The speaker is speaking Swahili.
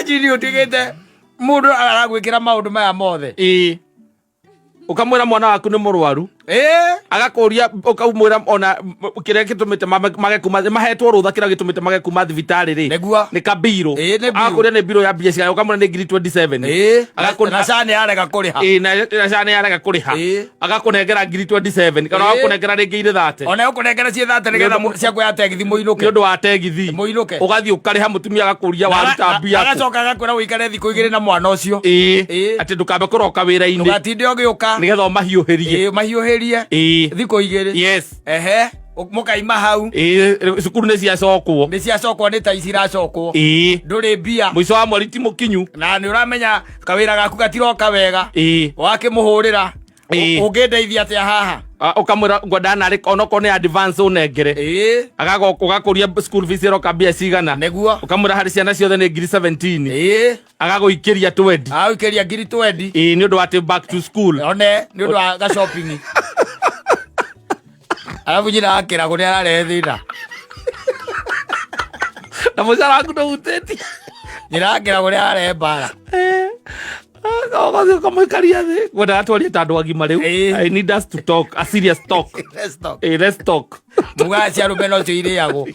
imagine utigite mundu aragwikira maundu maya mothe ukamwira mwana waku ni murwaru agakuria ukamwira ona kiria gitumite mage kuma mahetwo rutha kiria gitumite mage kuma thibitari ri ni kabiro agakuria ni biro ya BSC ukamwira ni ngiri 27 agakuna cani arega kuriha na cani arega kuriha agakunengera ngiri 27 kana agakunengera ringi ire 30 ona ukunengera cie 30 nigetha ciaku ya tegithi muinuke ndu wa tegithi muinuke ugathi ukariha mutumia agakuria waruta mbia agacoka agakwira uikare thiku igiri na mwana ucio ati ndukambe kuroka wira-ini ndugatinde ugiuka nigetha mahiuhirie mahiuhirie thiko igiri yes mukaima hau cukuru ni ciacokwo ni ta ici iracokwo nduri mbia muico wa mweri ti mukinyu na ni uramenya kawira gaku gatiroka wega wakimuhurira ungindeithia atia haha ukamwira ngwenda nari onoko ni advance unengere agakuria school fees iroka mbia cigana neguo ukamwira hari ciana ciothe ni ngiri 17 agaguikiria 20 aguikiria ngiri 20 ni undu wa back to school one ni undu wa ga shopping alafu nyina akira kuni arare thina na mucara waku nduguteti nyina akira kuni arare mbara kamwikaria thi gwenda atwarie ta andu agima riu I need us to talk a serious talk let's talk mugacia rume no cio iriagwo